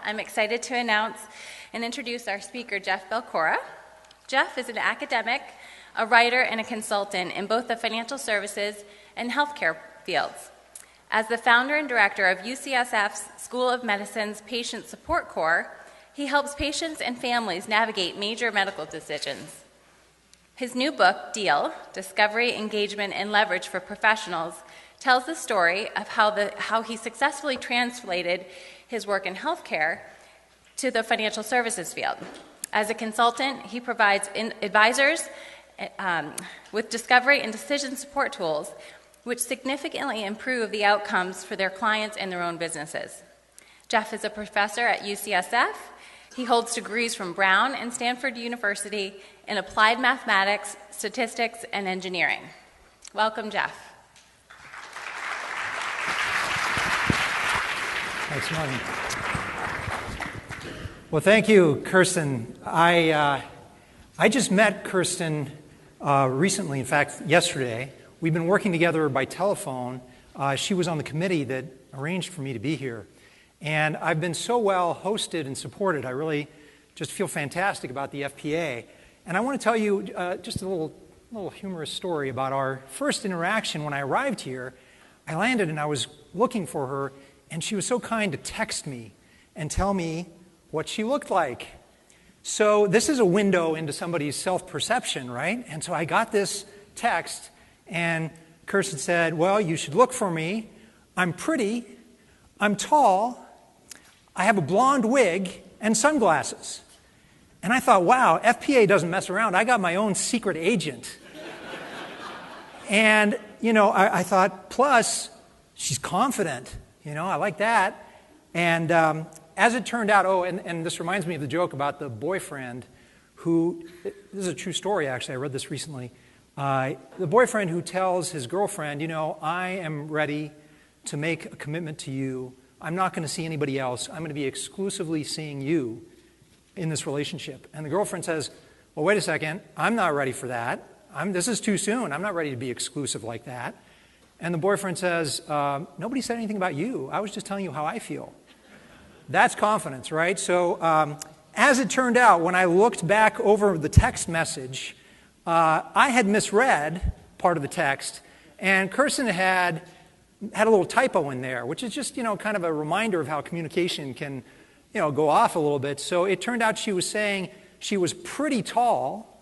I'm excited to announce and introduce our speaker, Jeff Belkora. Jeff is an academic, a writer, and a consultant in both the financial services and healthcare fields. As the founder and director of UCSF's School of Medicine's Patient Support Corps, he helps patients and families navigate major medical decisions. His new book, Deal, Discovery, Engagement, and Leverage for Professionals, tells the story of how he successfully translated his work in healthcare to the financial services field. As a consultant, he provides advisors with discovery and decision support tools which significantly improve the outcomes for their clients and their own businesses. Jeff is a professor at UCSF. He holds degrees from Brown and Stanford University in applied mathematics, statistics, and engineering. Welcome, Jeff. Thanks, Martin. Well, thank you, Kirsten. I just met Kirsten recently, in fact, yesterday. We've been working together by telephone. She was on the committee that arranged for me to be here. And I've been so well hosted and supported. I really just feel fantastic about the FPA. And I want to tell you just a little humorous story about our first interaction. When I arrived here, I landed and I was looking for her, and she was so kind to text me and tell me what she looked like. So this is a window into somebody's self-perception, right? And so I got this text, and Kirsten said, well, you should look for me. I'm pretty, I'm tall, I have a blonde wig and sunglasses. And I thought, wow, FPA doesn't mess around. I got my own secret agent. And, I thought, plus, she's confident. I like that. And as it turned out, and this reminds me of the joke about the boyfriend this is a true story, actually. I read this recently. The boyfriend who tells his girlfriend, I am ready to make a commitment to you. I'm not going to see anybody else. I'm going to be exclusively seeing you in this relationship. And the girlfriend says, well, wait a second. I'm not ready for that. This is too soon. I'm not ready to be exclusive like that. And the boyfriend says, nobody said anything about you. I was just telling you how I feel. That's confidence, right? So as it turned out, when I looked back over the text message, I had misread part of the text, and Kirsten had a little typo in there, which is just, kind of a reminder of how communication can, go off a little bit. So it turned out she was saying she was pretty tall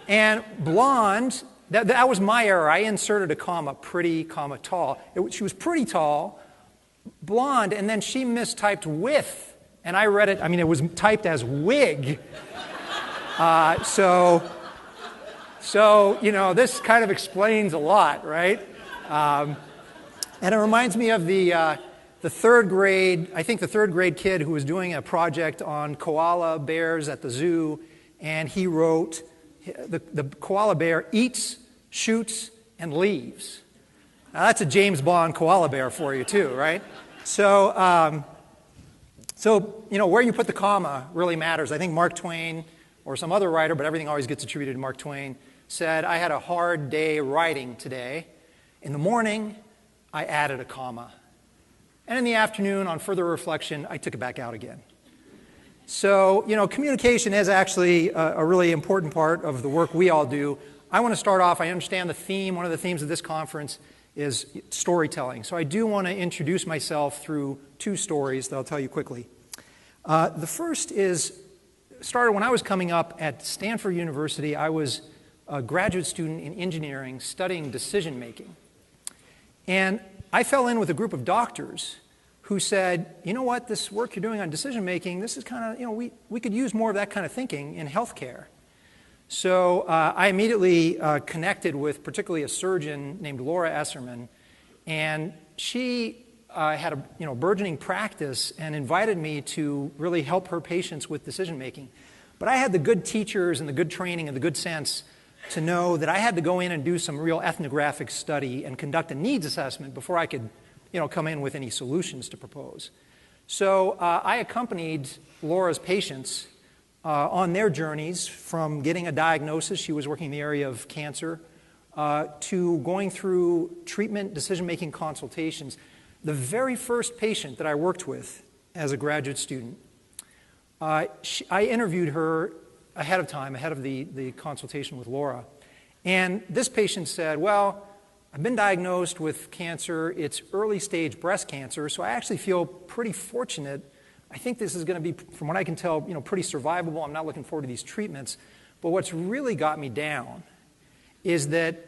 and blonde. That was my error. I inserted a comma, pretty, comma, tall. She was pretty tall, blonde, and then she mistyped with, and I read it, it was typed as wig. So this kind of explains a lot, right? And it reminds me of the third grade kid who was doing a project on koala bears at the zoo, and he wrote, the koala bear eats, shoots, and leaves. Now that's a James Bond koala bear for you too, right? So where you put the comma really matters. I think Mark Twain, or some other writer, but everything always gets attributed to Mark Twain, said, I had a hard day writing today. In the morning, I added a comma. And in the afternoon, on further reflection, I took it back out again. So, communication is actually a really important part of the work we all do. I want to start off, I understand the theme, one of the themes of this conference is storytelling. So I do want to introduce myself through two stories that I'll tell you quickly. The first started when I was coming up at Stanford University. I was a graduate student in engineering studying decision making. And I fell in with a group of doctors who said, you know what, this work you're doing on decision making, this is kind of, we could use more of that kind of thinking in healthcare. So I immediately connected with particularly a surgeon named Laura Esserman, and she had a burgeoning practice and invited me to really help her patients with decision making. But I had the good teachers and the good training and the good sense to know that I had to go in and do some real ethnographic study and conduct a needs assessment before I could come in with any solutions to propose. So I accompanied Laura's patients on their journeys from getting a diagnosis, she was working in the area of cancer, to going through treatment decision-making consultations. The very first patient that I worked with as a graduate student, I interviewed her ahead of time, ahead of the consultation with Laura. And this patient said, well, I've been diagnosed with cancer. It's early stage breast cancer, so I actually feel pretty fortunate. I think this is going to be, from what I can tell, pretty survivable. I'm not looking forward to these treatments. But what's really got me down is that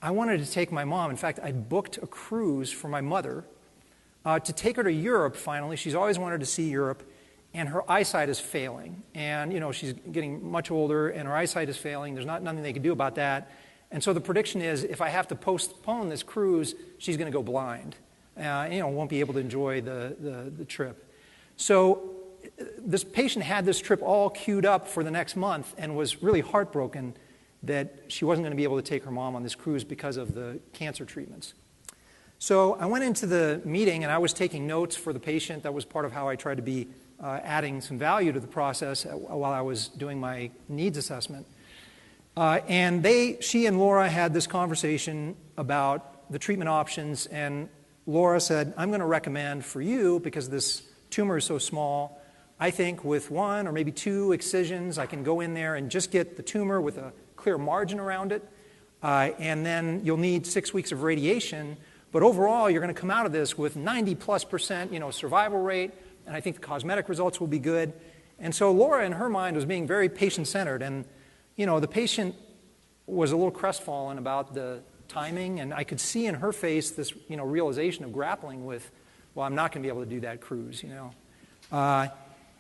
I wanted to take my mom. In fact, I booked a cruise for my mother to take her to Europe finally. She's always wanted to see Europe, and her eyesight is failing. And, she's getting much older, and her eyesight is failing. There's nothing they can do about that. And so the prediction is if I have to postpone this cruise, she's going to go blind. Won't be able to enjoy the trip. So this patient had this trip all queued up for the next month and was really heartbroken that she wasn't going to be able to take her mom on this cruise because of the cancer treatments. So I went into the meeting, and I was taking notes for the patient. That was part of how I tried to be adding some value to the process while I was doing my needs assessment. And she and Laura had this conversation about the treatment options, and Laura said, I'm going to recommend for you, because this tumor is so small, I think with 1 or maybe 2 excisions, I can go in there and just get the tumor with a clear margin around it, and then you'll need 6 weeks of radiation, but overall you're going to come out of this with 90+% survival rate, and I think the cosmetic results will be good. And so Laura, in her mind, was being very patient-centered, and the patient was a little crestfallen about the timing, and I could see in her face this, realization of grappling with, well, I'm not going to be able to do that cruise,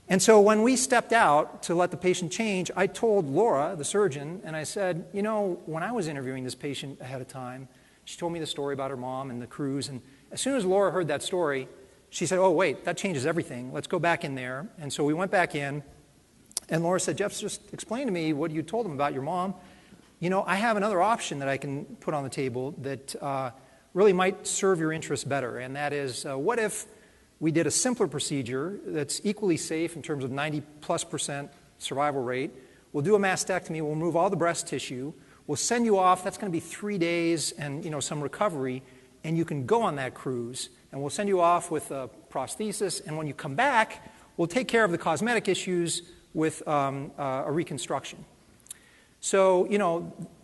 And so when we stepped out to let the patient change, I told Laura, the surgeon, and I said, when I was interviewing this patient ahead of time, she told me the story about her mom and the cruise, and as soon as Laura heard that story, she said, oh, wait, that changes everything. Let's go back in there. And so we went back in, and Laura said, Jeff, just explain to me what you told them about your mom. I have another option that I can put on the table that really might serve your interests better, and that is, what if we did a simpler procedure that's equally safe in terms of 90+% survival rate. We'll do a mastectomy. We'll remove all the breast tissue. We'll send you off. That's going to be 3 days and some recovery, and you can go on that cruise. And we'll send you off with a prosthesis, and when you come back, we'll take care of the cosmetic issues with a reconstruction. So,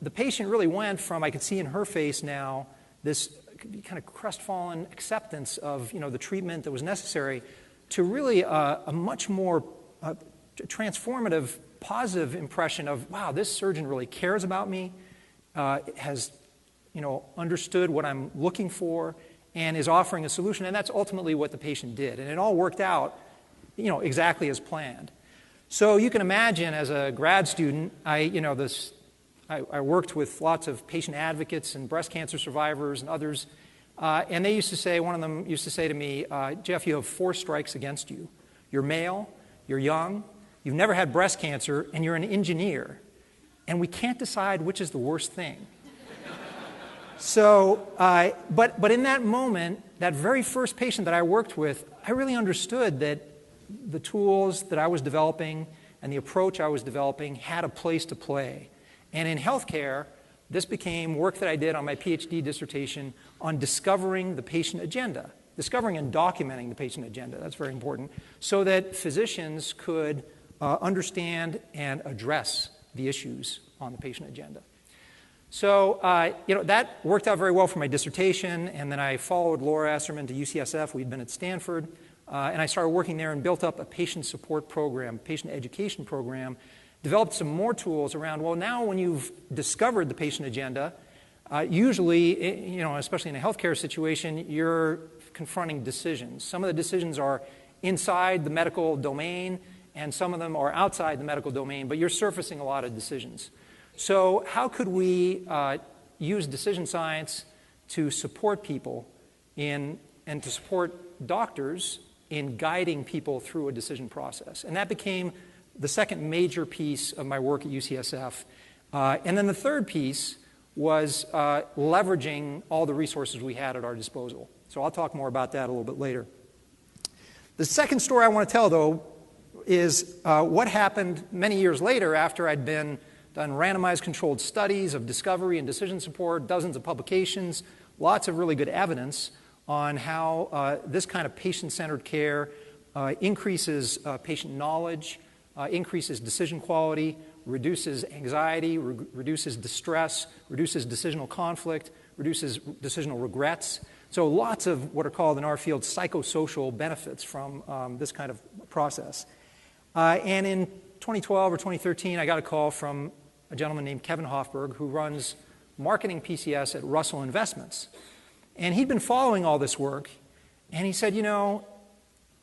the patient really went from, I could see in her face now, this kind of crestfallen acceptance of, the treatment that was necessary to really a much more transformative, positive impression of, wow, this surgeon really cares about me, has, understood what I'm looking for, and is offering a solution. And that's ultimately what the patient did. And it all worked out, exactly as planned. So you can imagine, as a grad student, I worked with lots of patient advocates and breast cancer survivors and others, and they used to say, one of them used to say to me, Jeff, you have 4 strikes against you. You're male, you're young, you've never had breast cancer, and you're an engineer, and we can't decide which is the worst thing. So, but in that moment, that very first patient that I worked with, I really understood that the tools that I was developing and the approach I was developing had a place to play. And in healthcare, this became work that I did on my PhD dissertation on discovering the patient agenda, discovering and documenting the patient agenda. That's very important, so that physicians could understand and address the issues on the patient agenda. So, that worked out very well for my dissertation, and then I followed Laura Esserman to UCSF. We'd been at Stanford, and I started working there and built up a patient support program, patient education program, developed some more tools around, well, now when you've discovered the patient agenda, usually, especially in a healthcare situation, you're confronting decisions. Some of the decisions are inside the medical domain, and some of them are outside the medical domain, but you're surfacing a lot of decisions. So how could we use decision science to support people and to support doctors in guiding people through a decision process? And that became the second major piece of my work at UCSF. And then the third piece was leveraging all the resources we had at our disposal. So I'll talk more about that a little bit later. The second story I want to tell, though, is what happened many years later after I'd done randomized controlled studies of discovery and decision support, dozens of publications, lots of really good evidence. on how this kind of patient-centered care increases patient knowledge, increases decision quality, reduces anxiety, reduces distress, reduces decisional conflict, reduces decisional regrets. So lots of what are called in our field psychosocial benefits from this kind of process. And in 2012 or 2013, I got a call from a gentleman named Kevin Hoffberg, who runs marketing PCS at Russell Investments. And he'd been following all this work, and he said, you know,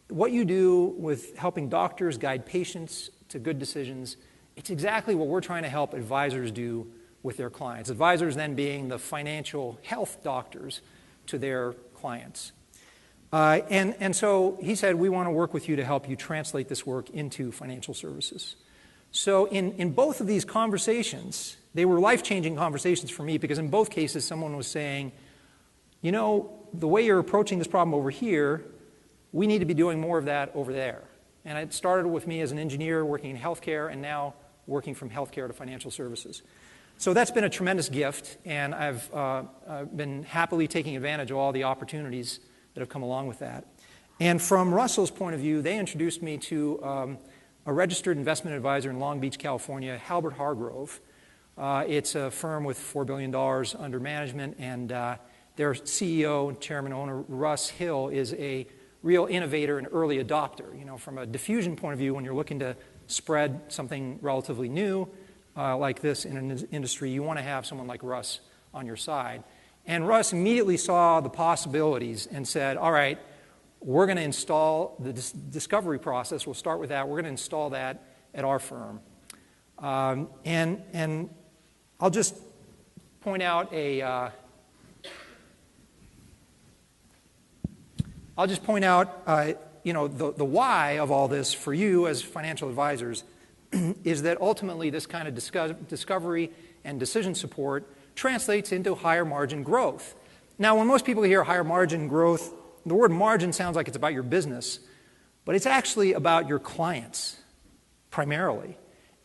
what you do with helping doctors guide patients to good decisions, it's exactly what we're trying to help advisors do with their clients. Advisors then being the financial health doctors to their clients. And so he said, we want to work with you to help you translate this work into financial services. So in both of these conversations, they were life-changing conversations for me, because in both cases someone was saying, you know, the way you're approaching this problem over here, we need to be doing more of that over there. And it started with me as an engineer working in healthcare, and now working from healthcare to financial services. So that's been a tremendous gift, and I've been happily taking advantage of all the opportunities that have come along with that. And from Russell's point of view, they introduced me to a registered investment advisor in Long Beach, California, Halbert Hargrove. It's a firm with $4 billion under management, and their CEO and chairman owner, Russ Hill, is a real innovator and early adopter. You know, from a diffusion point of view, when you're looking to spread something relatively new like this in an industry, you want to have someone like Russ on your side. And Russ immediately saw the possibilities and said, all right, we're going to install the discovery process. We'll start with that. We're going to install that at our firm. And I'll just point out the why of all this for you as financial advisors is that ultimately this kind of discovery and decision support translates into higher margin growth. Now, when most people hear higher margin growth, the word margin sounds like it's about your business, but it's actually about your clients primarily,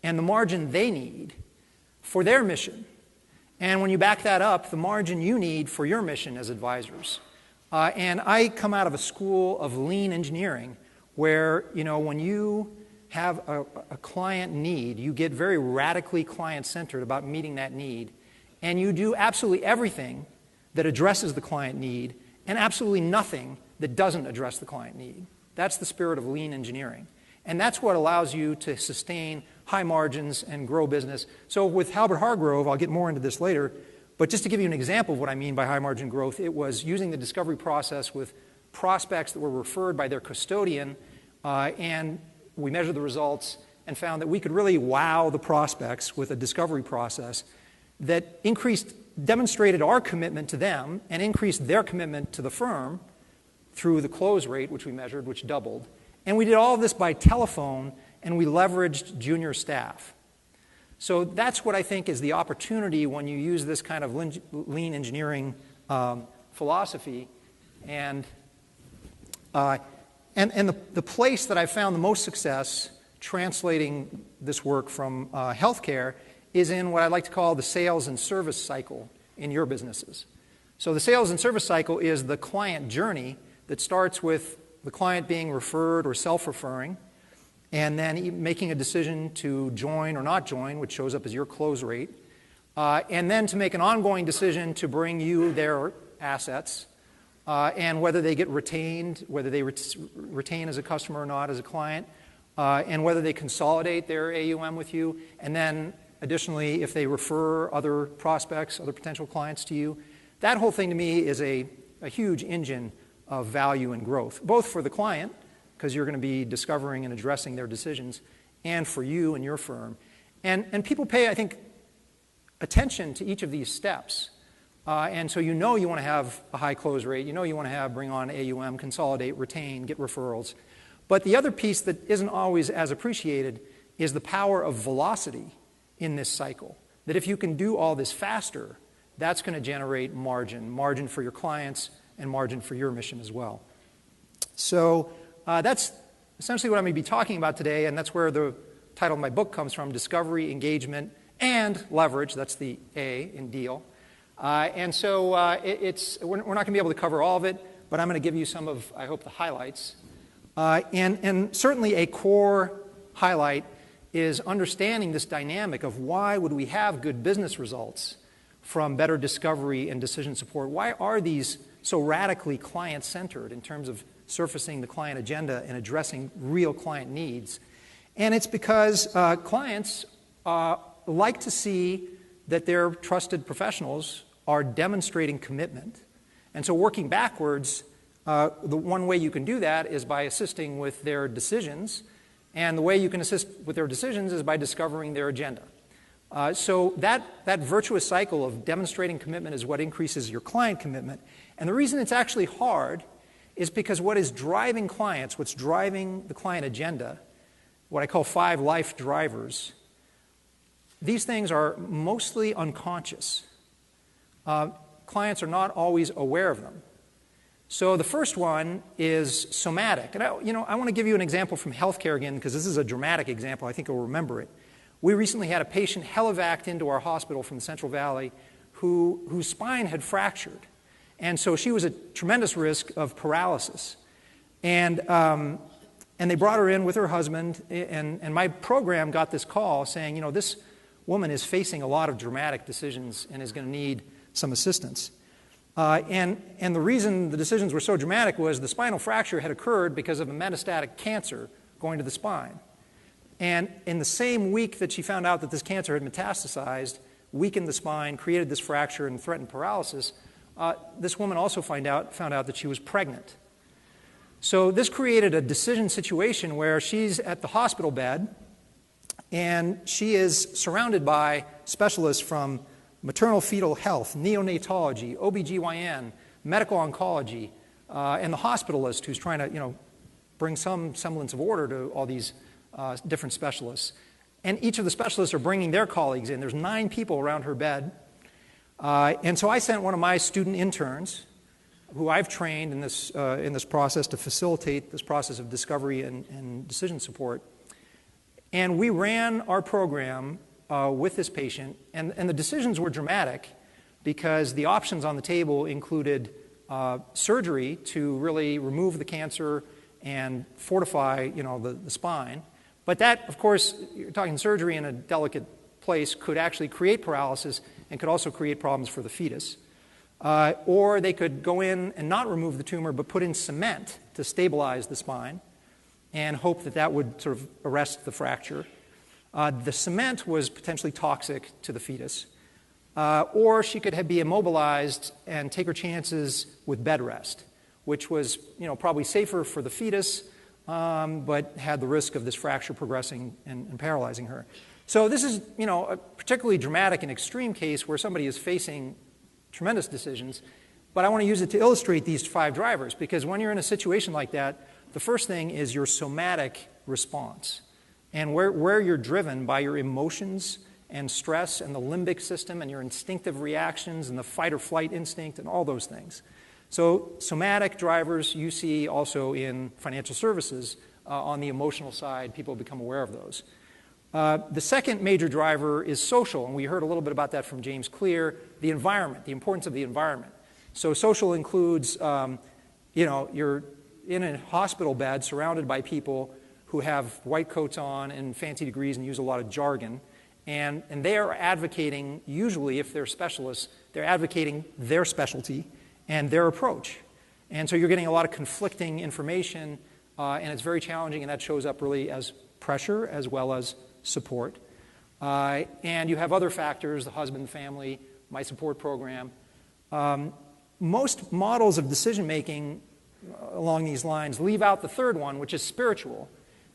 and the margin they need for their mission. And when you back that up, the margin you need for your mission as advisors. And I come out of a school of lean engineering where, you know, when you have a client need, you get very radically client-centered about meeting that need, and you do absolutely everything that addresses the client need and absolutely nothing that doesn't address the client need. That's the spirit of lean engineering. And that's what allows you to sustain high margins and grow business. So with Halbert Hargrove, I'll get more into this later, but just to give you an example of what I mean by high margin growth, it was using the discovery process with prospects that were referred by their custodian, and we measured the results and found that we could really wow the prospects with a discovery process that demonstrated our commitment to them and increased their commitment to the firm through the close rate, which we measured, which doubled. And we did all of this by telephone, and we leveraged junior staff. So that's what I think is the opportunity when you use this kind of lean engineering philosophy. And the place that I've found the most success translating this work from healthcare is in what I like to call the sales and service cycle in your businesses. So the sales and service cycle is the client journey that starts with the client being referred or self-referring, and then making a decision to join or not join, which shows up as your close rate, and then to make an ongoing decision to bring you their assets, and whether they get retained, whether they retain as a customer or not as a client, and whether they consolidate their AUM with you, and then additionally, if they refer other prospects, other potential clients to you. That whole thing to me is a huge engine of value and growth, both for the client, because you're going to be discovering and addressing their decisions, and for you and your firm. And people pay, I think, attention to each of these steps. And so you want to have a high close rate. You want to bring on AUM, consolidate, retain, get referrals. But the other piece that isn't always as appreciated is the power of velocity in this cycle. That if you can do all this faster, that's going to generate margin for your clients and margin for your mission as well. So that's essentially what I'm going to be talking about today, and that's where the title of my book comes from: Discovery, Engagement, and Leverage. That's the A in deal. And so we're not going to be able to cover all of it, but I'm going to give you some of, I hope, the highlights. And certainly a core highlight is understanding this dynamic of why would we have good business results from better discovery and decision support. Why are these so radically client-centered in terms of surfacing the client agenda and addressing real client needs? And it's because clients like to see that their trusted professionals are demonstrating commitment. And so working backwards, the one way you can do that is by assisting with their decisions. And the way you can assist with their decisions is by discovering their agenda. So that virtuous cycle of demonstrating commitment is what increases your client commitment. And the reason it's actually hard is because what is driving clients, what's driving the client agenda, what I call 5 life drivers, these things are mostly unconscious. Clients are not always aware of them. So the first one is somatic. And I want to give you an example from healthcare again, because this is a dramatic example. I think you'll remember it. We recently had a patient helivaced into our hospital from the Central Valley whose spine had fractured. And so she was at tremendous risk of paralysis. And they brought her in with her husband, and my program got this call saying, this woman is facing a lot of dramatic decisions and is going to need some assistance. And the reason the decisions were so dramatic was the spinal fracture had occurred because of a metastatic cancer going to the spine. And in the same week that she found out that this cancer had metastasized, weakened the spine, created this fracture, and threatened paralysis, this woman also found out that she was pregnant. So this created a decision situation where she's at the hospital bed, and she is surrounded by specialists from maternal fetal health, neonatology, OBGYN, medical oncology, and the hospitalist who's trying to, bring some semblance of order to all these different specialists. And each of the specialists are bringing their colleagues in. There's 9 people around her bed. And so I sent one of my student interns, who I've trained in this process to facilitate this process of discovery and decision support. And we ran our program with this patient, and the decisions were dramatic because the options on the table included surgery to really remove the cancer and fortify, the spine. But that, of course, you're talking surgery in a delicate place, could actually create paralysis and could also create problems for the fetus. Or they could go in and not remove the tumor, but put in cement to stabilize the spine and hope that would sort of arrest the fracture. The cement was potentially toxic to the fetus. Or she could be immobilized and take her chances with bed rest, which was probably safer for the fetus, but had the risk of this fracture progressing and paralyzing her. So this is a particularly dramatic and extreme case where somebody is facing tremendous decisions. But I want to use it to illustrate these 5 drivers, because when you're in a situation like that, the first thing is your somatic response. And where you're driven by your emotions and stress and the limbic system and your instinctive reactions and the fight or flight instinct and all those things. So somatic drivers you see also in financial services on the emotional side. People become aware of those. The second major driver is social, and we heard a little bit about that from James Clear, the environment, the importance of the environment. So social includes, you're in a hospital bed surrounded by people who have white coats on and fancy degrees and use a lot of jargon, and they are advocating, usually if they're specialists, they're advocating their specialty and their approach. And so you're getting a lot of conflicting information, and it's very challenging, and that shows up really as pressure as well as support. And you have other factors, the husband, family, my support program. Most models of decision-making along these lines leave out the third one, which is spiritual.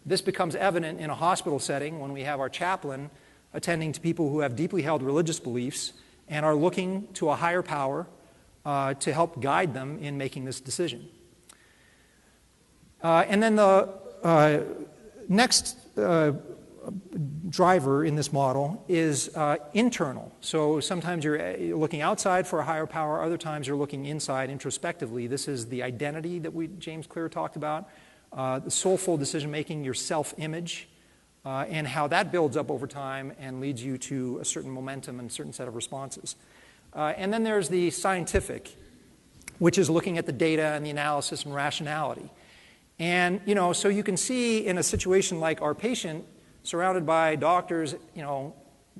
This becomes evident in a hospital setting when we have our chaplain attending to people who have deeply held religious beliefs and are looking to a higher power to help guide them in making this decision. And then the next driver in this model is internal. So sometimes you're looking outside for a higher power, other times you're looking inside introspectively. This is the identity that James Clear talked about, the soulful decision-making, your self-image, and how that builds up over time and leads you to a certain momentum and a certain set of responses. And then there's the scientific which is looking at the data and the analysis and rationality. And, so you can see in a situation like our patient, surrounded by doctors,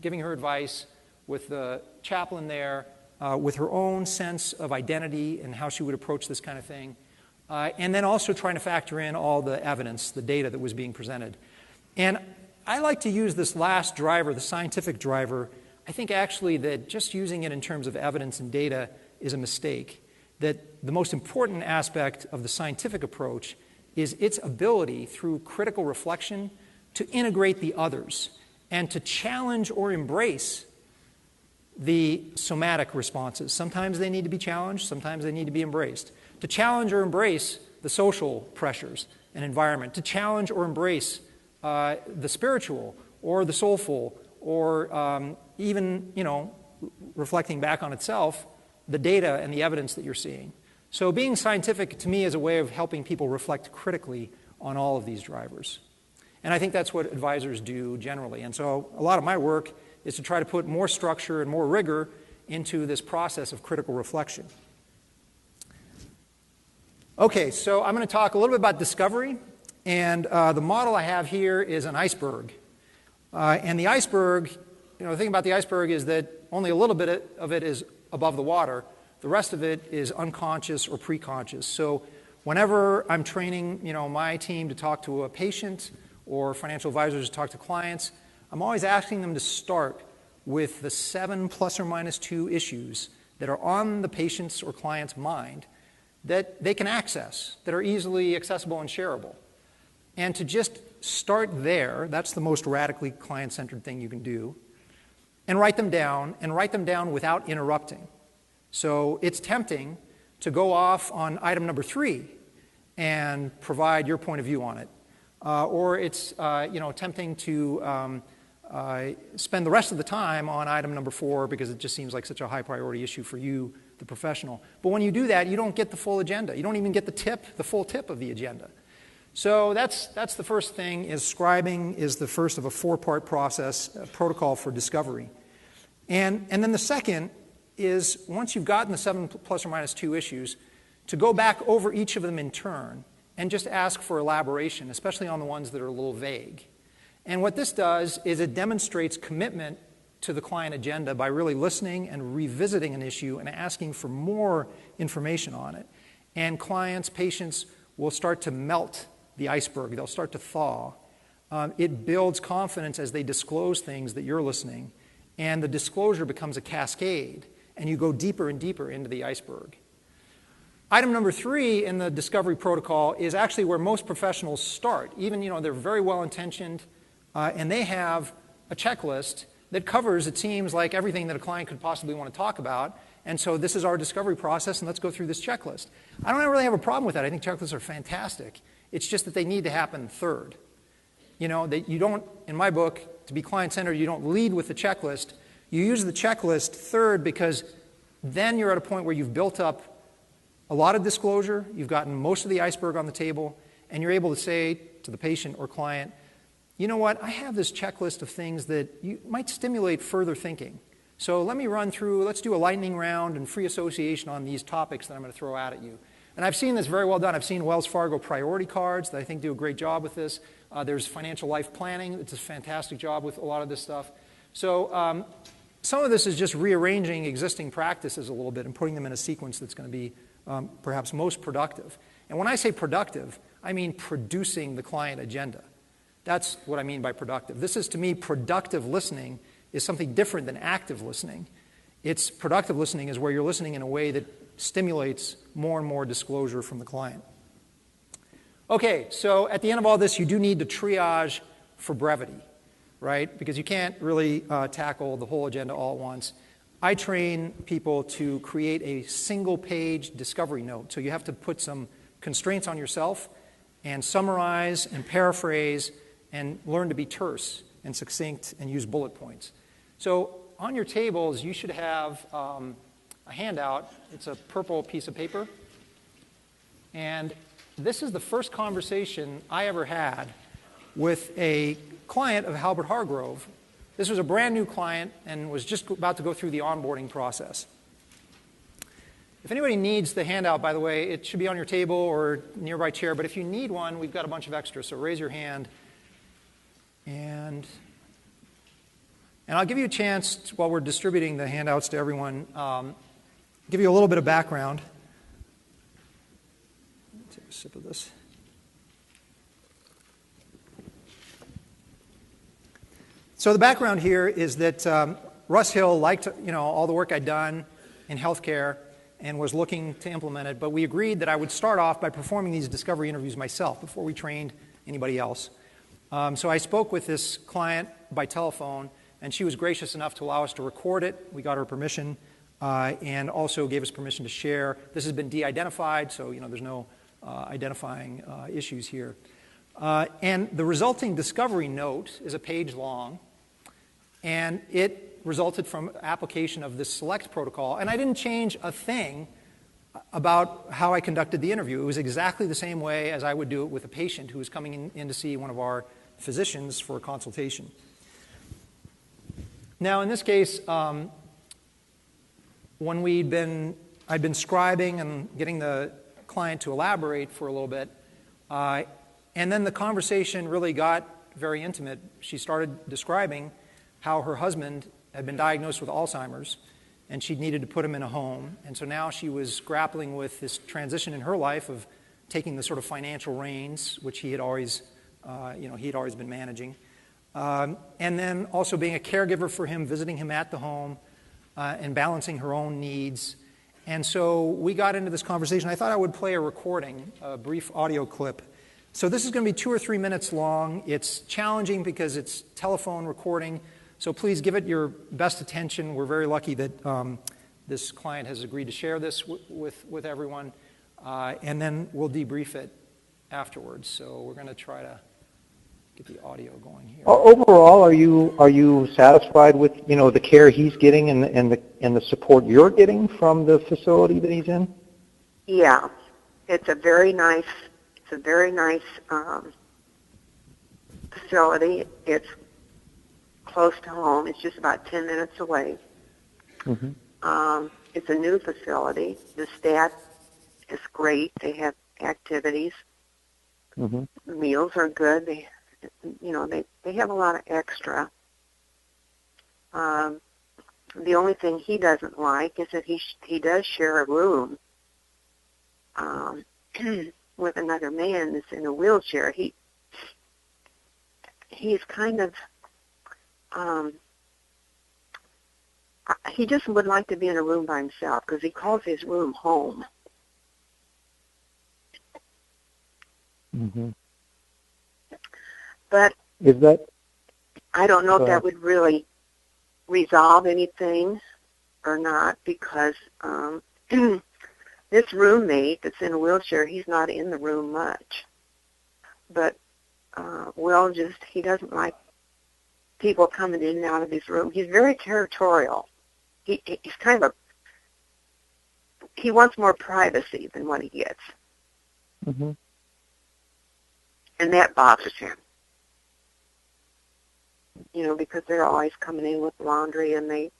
giving her advice, with the chaplain there, with her own sense of identity and how she would approach this kind of thing, and then also trying to factor in all the evidence, the data that was being presented. And I like to use this last driver, the scientific driver. I think actually that just using it in terms of evidence and data is a mistake. That the most important aspect of the scientific approach is its ability through critical reflection to integrate the others and to challenge or embrace the somatic responses. Sometimes they need to be challenged, sometimes they need to be embraced. To challenge or embrace the social pressures and environment, to challenge or embrace the spiritual or the soulful, or even, reflecting back on itself, the data and the evidence that you're seeing. So being scientific, to me, is a way of helping people reflect critically on all of these drivers. And I think that's what advisors do generally. And so a lot of my work is to try to put more structure and more rigor into this process of critical reflection. Okay, so I'm going to talk a little bit about discovery. And the model I have here is an iceberg. And the iceberg, the thing about the iceberg is that only a little bit of it is above the water. The rest of it is unconscious or preconscious. So whenever I'm training, my team to talk to a patient or financial advisors to talk to clients, I'm always asking them to start with the 7 plus or minus 2 issues that are on the patient's or client's mind that they can access, that are easily accessible and shareable. And to just start there, that's the most radically client-centered thing you can do, and write them down without interrupting. So it's tempting to go off on item number 3 and provide your point of view on it. Or it's tempting to spend the rest of the time on item number 4 because it just seems like such a high priority issue for you, the professional. But when you do that, you don't get the full agenda. You don't even get the full tip of the agenda. So that's the first thing, is scribing is the first of a 4-part process, protocol for discovery. And then the second is, once you've gotten the 7 plus or minus 2 issues, to go back over each of them in turn and just ask for elaboration, especially on the ones that are a little vague. And what this does is it demonstrates commitment to the client agenda by really listening and revisiting an issue and asking for more information on it. And clients, patients will start to melt the iceberg. They'll start to thaw. It builds confidence as they disclose things that you're listening, and the disclosure becomes a cascade, and you go deeper and deeper into the iceberg. Item number 3 in the discovery protocol is actually where most professionals start. Even, they're very well-intentioned, and they have a checklist that covers, it seems like, everything that a client could possibly want to talk about. And so this is our discovery process, and let's go through this checklist. I don't really have a problem with that. I think checklists are fantastic. It's just that they need to happen third. That you don't, in my book, to be client-centered, you don't lead with the checklist. You use the checklist third because then you're at a point where you've built up a lot of disclosure, you've gotten most of the iceberg on the table, and you're able to say to the patient or client, you know what, I have this checklist of things that might stimulate further thinking. So let me run through, let's do a lightning round and free association on these topics that I'm going to throw out at you. And I've seen this very well done. I've seen Wells Fargo priority cards that I think do a great job with this. There's financial life planning. It's a fantastic job with a lot of this stuff. So some of this is just rearranging existing practices a little bit and putting them in a sequence that's going to be perhaps most productive. And when I say productive, I mean producing the client agenda. That's what I mean by productive. This is, to me, productive listening is something different than active listening. It's productive listening is where you're listening in a way that stimulates more and more disclosure from the client. Okay, so at the end of all this, you do need to triage for brevity, right? Because you can't really tackle the whole agenda all at once. I train people to create a single-page discovery note. So you have to put some constraints on yourself and summarize and paraphrase and learn to be terse and succinct and use bullet points. So on your tables, you should have a handout. It's a purple piece of paper. And this is the first conversation I ever had with a client of Halbert Hargrove. This was a brand new client and was just about to go through the onboarding process. If anybody needs the handout, by the way, it should be on your table or nearby chair. But if you need one, we've got a bunch of extras. So raise your hand. And I'll give you a chance, while we're distributing the handouts to everyone, give you a little bit of background. Take a sip of this. So the background here is that Russ Hill liked, all the work I'd done in healthcare and was looking to implement it, but we agreed that I would start off by performing these discovery interviews myself before we trained anybody else. So I spoke with this client by telephone, and she was gracious enough to allow us to record it. We got her permission, and also gave us permission to share. This has been de-identified, so there's no identifying issues here. And the resulting discovery note is a page long, and it resulted from application of this select protocol. And I didn't change a thing about how I conducted the interview. It was exactly the same way as I would do it with a patient who was coming in to see one of our physicians for a consultation. Now, in this case, when I'd been scribing and getting the client to elaborate for a little bit, and then the conversation really got very intimate. She started describing how her husband had been diagnosed with Alzheimer's, and she'd needed to put him in a home. And so now she was grappling with this transition in her life of taking the sort of financial reins, which he had always been managing, and then also being a caregiver for him, visiting him at the home, and balancing her own needs. And so we got into this conversation. I thought I would play a recording, a brief audio clip. So this is going to be 2 or 3 minutes long. It's challenging because it's telephone recording. So please give it your best attention. We're very lucky that this client has agreed to share this with everyone. And then we'll debrief it afterwards. So we're going to try to get the audio going here. Overall, are you satisfied with the care he's getting and the support you're getting from the facility that he's in? Yeah, it's a very nice facility. It's close to home. It's just about 10 minutes away. Mm-hmm. It's a new facility. The staff is great. They have activities. Mm-hmm. Meals are good. They have a lot of extra. The only thing he doesn't like is that he does share a room with another man that's in a wheelchair. He's kind of he just would like to be in a room by himself because he calls his room home. Mm-hmm. But I don't know if that would really resolve anything or not, because this roommate that's in a wheelchair, he's not in the room much. But he doesn't like people coming in and out of his room. He's very territorial. He's he wants more privacy than what he gets. Mm-hmm. And that bothers him. Because they're always coming in with laundry and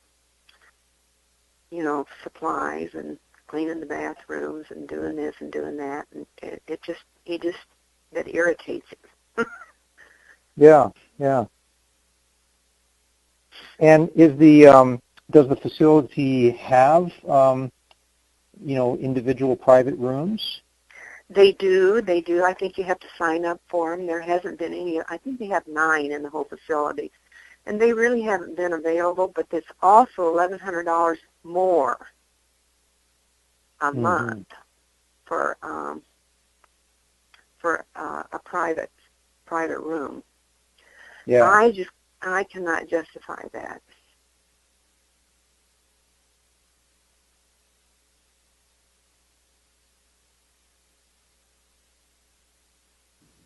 supplies and cleaning the bathrooms and doing this and doing that, and that irritates him. Yeah. And does the facility have individual private rooms? They do. I think you have to sign up for them. There hasn't been any. I think they have 9 in the whole facility. And they really haven't been available, but it's also $1,100 more a month for a private room. Yeah. I cannot justify that.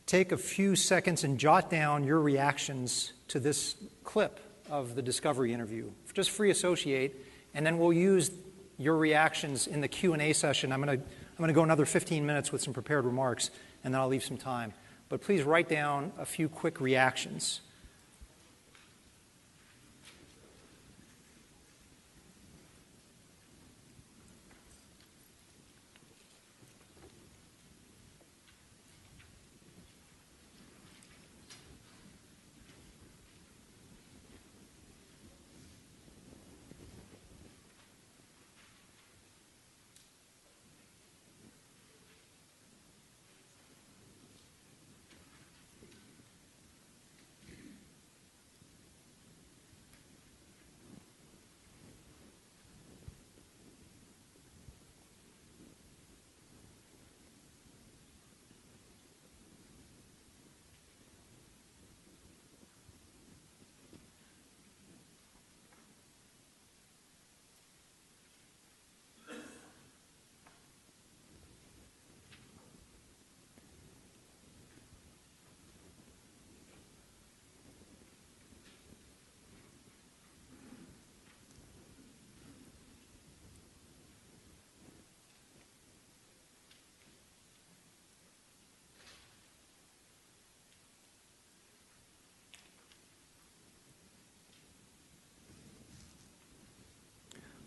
Take a few seconds and jot down your reactions to this clip of the discovery interview. Just free associate, and then we'll use your reactions in the Q&A session. I'm going to go another 15 minutes with some prepared remarks, and then I'll leave some time. But please write down a few quick reactions.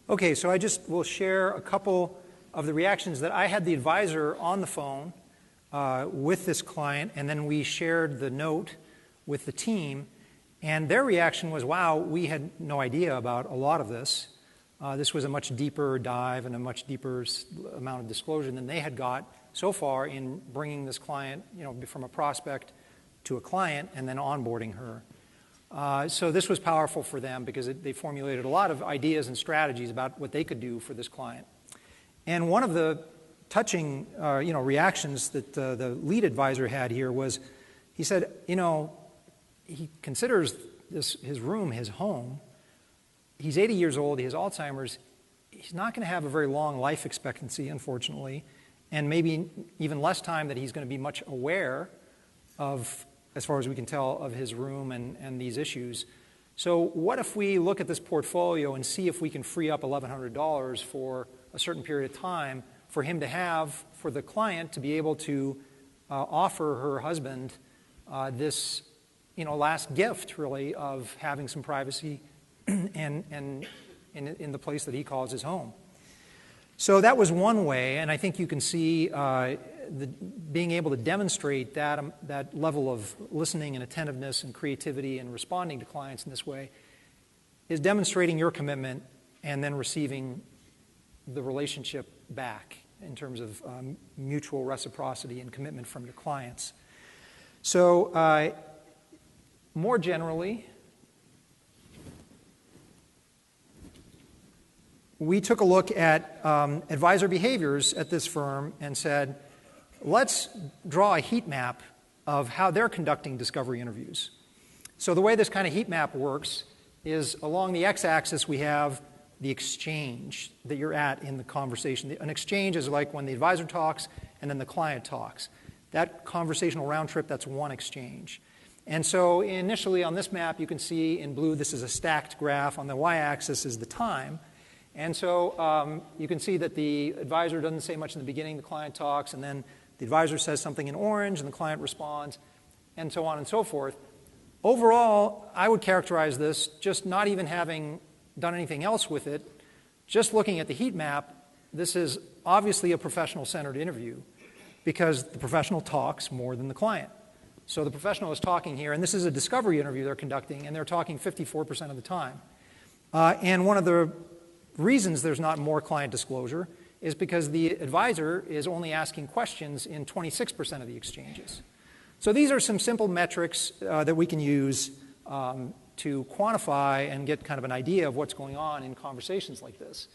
Okay, so I just will share a couple of the reactions that I had the advisor on the phone with this client, and then we shared the note with the team, and their reaction was, wow, we had no idea about a lot of this. This was a much deeper dive and a much deeper amount of disclosure than they had got so far in bringing this client, from a prospect to a client and then onboarding her. So this was powerful for them because they formulated a lot of ideas and strategies about what they could do for this client. And one of the touching, reactions that the lead advisor had here was, he said, he considers his room his home. He's 80 years old. He has Alzheimer's. He's not going to have a very long life expectancy, unfortunately, and maybe even less time that he's going to be much aware of, as far as we can tell, of his room and these issues. So what if we look at this portfolio and see if we can free up $1,100 for a certain period of time for him to have, for the client to be able to offer her husband this, last gift, really, of having some privacy and in the place that he calls his home. So that was one way, and I think you can see being able to demonstrate that level of listening and attentiveness and creativity and responding to clients in this way is demonstrating your commitment and then receiving the relationship back in terms of mutual reciprocity and commitment from your clients. So more generally, we took a look at advisor behaviors at this firm and said, let's draw a heat map of how they're conducting discovery interviews. So the way this kind of heat map works is along the x-axis we have the exchange that you're at in the conversation. An exchange is like when the advisor talks and then the client talks. That conversational round trip, that's one exchange. And so initially on this map you can see in blue this is a stacked graph. On the y-axis is the time. And so you can see that the advisor doesn't say much in the beginning, the client talks, and then the advisor says something in orange, and the client responds, and so on and so forth. Overall, I would characterize this, just not even having done anything else with it, just looking at the heat map, this is obviously a professional-centered interview because the professional talks more than the client. So the professional is talking here, and this is a discovery interview they're conducting, and they're talking 54% of the time. And one of the reasons there's not more client disclosure is because the advisor is only asking questions in 26% of the exchanges. So these are some simple metrics that we can use to quantify and get kind of an idea of what's going on in conversations like this.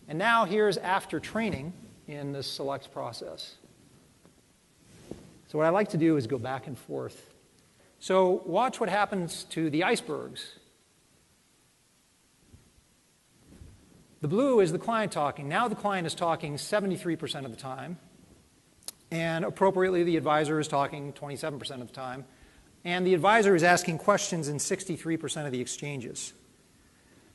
And now here's after training in this select process. So what I like to do is go back and forth. So watch what happens to the icebergs. The blue is the client talking. Now the client is talking 73% of the time. And appropriately, the advisor is talking 27% of the time. And the advisor is asking questions in 63% of the exchanges.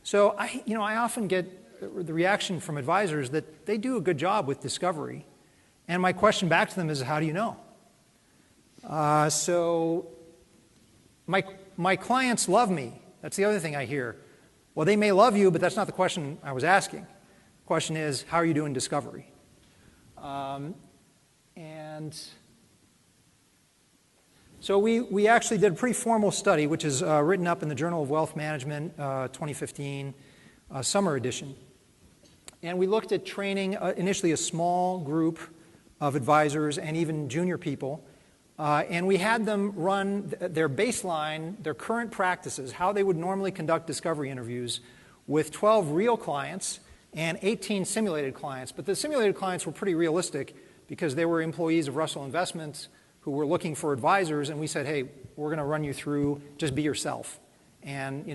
So I often get the reaction from advisors that they do a good job with discovery. And my question back to them is, how do you know? So my clients love me. That's the other thing I hear. Well, they may love you, but that's not the question I was asking. The question is, how are you doing discovery? And so we actually did a pretty formal study, which is written up in the Journal of Wealth Management 2015 summer edition. And we looked at training initially a small group of advisors and even junior people. And we had them run their baseline, their current practices, how they would normally conduct discovery interviews with 12 real clients and 18 simulated clients. But the simulated clients were pretty realistic because they were employees of Russell Investments who were looking for advisors. And we said, hey, we're going to run you through, just be yourself. And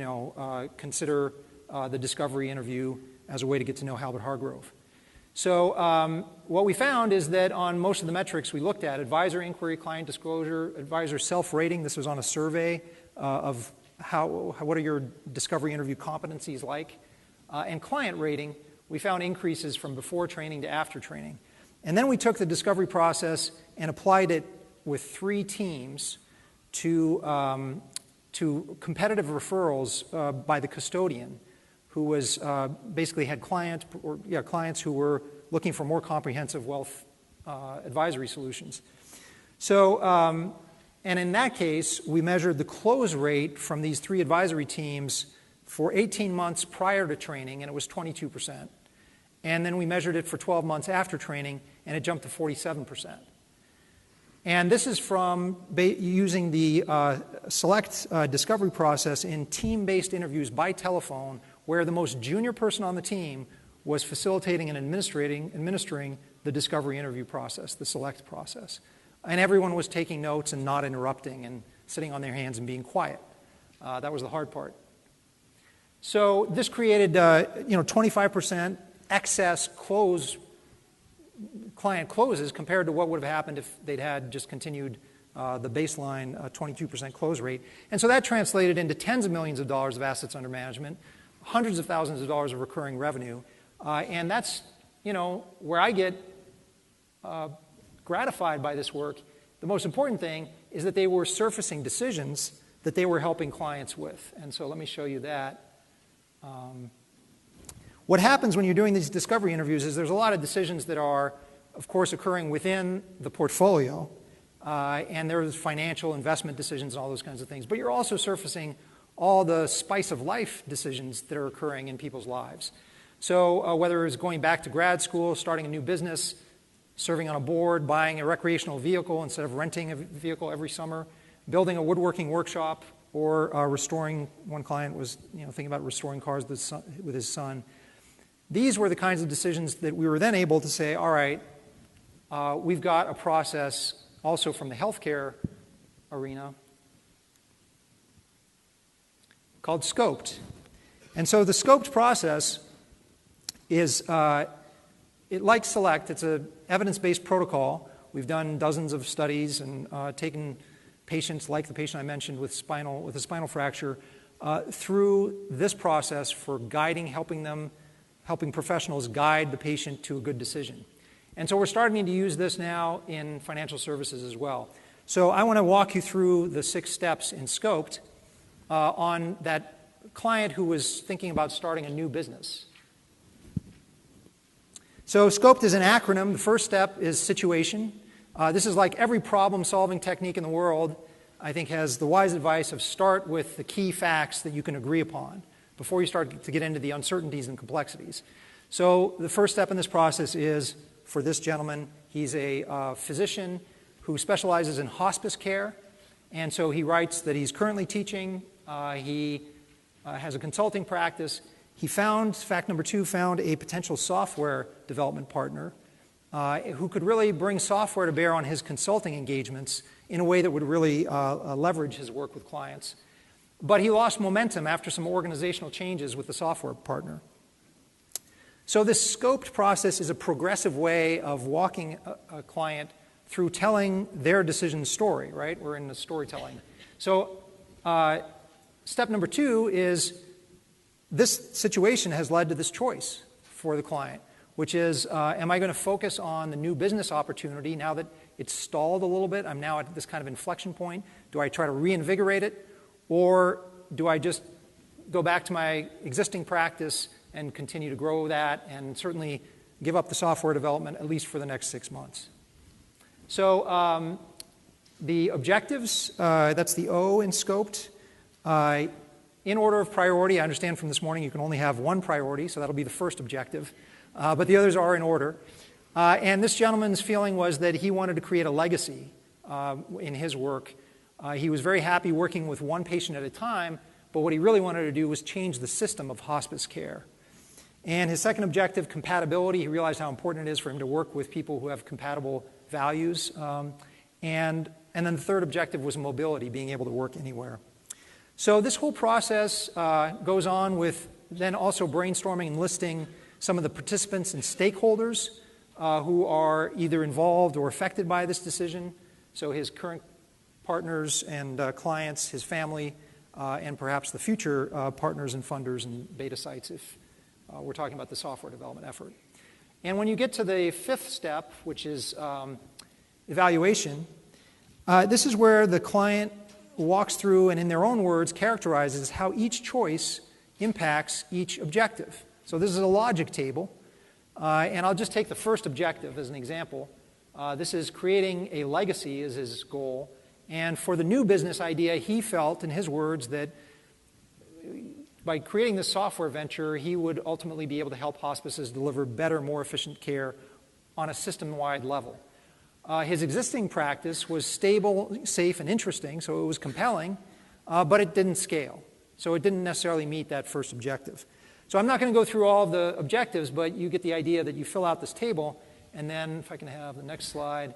consider the discovery interview as a way to get to know Halbert Hargrove. So what we found is that on most of the metrics we looked at, advisor inquiry, client disclosure, advisor self-rating, this was on a survey of what are your discovery interview competencies like, and client rating, we found increases from before training to after training. And then we took the discovery process and applied it with 3 teams to competitive referrals by the custodian, who was basically had clients who were looking for more comprehensive wealth advisory solutions. So, and in that case, we measured the close rate from these 3 advisory teams for 18 months prior to training, and it was 22%. And then we measured it for 12 months after training, and it jumped to 47%. And this is from using the select discovery process in team-based interviews by telephone, where the most junior person on the team was facilitating and administering the discovery interview process, the select process. And everyone was taking notes and not interrupting and sitting on their hands and being quiet. That was the hard part. So this created 25% excess client closes compared to what would have happened if they'd had just continued the baseline 22% close rate. And so that translated into tens of millions of dollars of assets under management, hundreds of thousands of dollars of recurring revenue. And that's, where I get gratified by this work. The most important thing is that they were surfacing decisions that they were helping clients with. And so let me show you that. What happens when you're doing these discovery interviews is there's a lot of decisions that are, of course, occurring within the portfolio, and there's financial investment decisions and all those kinds of things. But you're also surfacing all the spice of life decisions that are occurring in people's lives. So whether it's going back to grad school, starting a new business, serving on a board, buying a recreational vehicle instead of renting a vehicle every summer, building a woodworking workshop, or restoring, one client was thinking about restoring cars with his son. These were the kinds of decisions that we were then able to say, all right, we've got a process also from the healthcare arena called scoped. And so the scoped process is, like SELECT, it's an evidence-based protocol. We've done dozens of studies and taken patients like the patient I mentioned with a spinal fracture through this process for helping professionals guide the patient to a good decision. And so we're starting to use this now in financial services as well. So I want to walk you through the 6 steps in Scoped on that client who was thinking about starting a new business. So Scoped is an acronym. The first step is situation. This is like every problem-solving technique in the world, I think, has the wise advice of start with the key facts that you can agree upon before you start to get into the uncertainties and complexities. So the first step in this process is, for this gentleman, he's a physician who specializes in hospice care, and so he writes that he's currently teaching, he has a consulting practice. He found, fact number 2, found a potential software development partner who could really bring software to bear on his consulting engagements in a way that would really leverage his work with clients. But he lost momentum after some organizational changes with the software partner. So this scoped process is a progressive way of walking a client through telling their decision story, right? We're in the storytelling. So step number 2 is this situation has led to this choice for the client, which is, am I going to focus on the new business opportunity now that it's stalled a little bit? I'm now at this kind of inflection point. Do I try to reinvigorate it? Or do I just go back to my existing practice and continue to grow that and certainly give up the software development at least for the next 6 months? So the objectives, that's the O in Scoped. In order of priority, I understand from this morning you can only have one priority, so that'll be the first objective. But the others are in order. And this gentleman's feeling was that he wanted to create a legacy in his work. He was very happy working with one patient at a time, but what he really wanted to do was change the system of hospice care. And his second objective, compatibility, he realized how important it is for him to work with people who have compatible values. And then the third objective was mobility, being able to work anywhere. So this whole process goes on with then also brainstorming and listing some of the participants and stakeholders who are either involved or affected by this decision. So his current partners and clients, his family, and perhaps the future partners and funders and beta sites if we're talking about the software development effort. And when you get to the 5th step, which is evaluation, this is where the client walks through and in their own words characterizes how each choice impacts each objective. So this is a logic table, and I'll just take the first objective as an example. This is creating a legacy is his goal, and for the new business idea, he felt, in his words, that by creating this software venture, he would ultimately be able to help hospices deliver better, more efficient care on a system-wide level. His existing practice was stable, safe, and interesting, so it was compelling, but it didn't scale. So it didn't necessarily meet that first objective. So I'm not going to go through all of the objectives, but you get the idea that you fill out this table, and then, if I can have the next slide,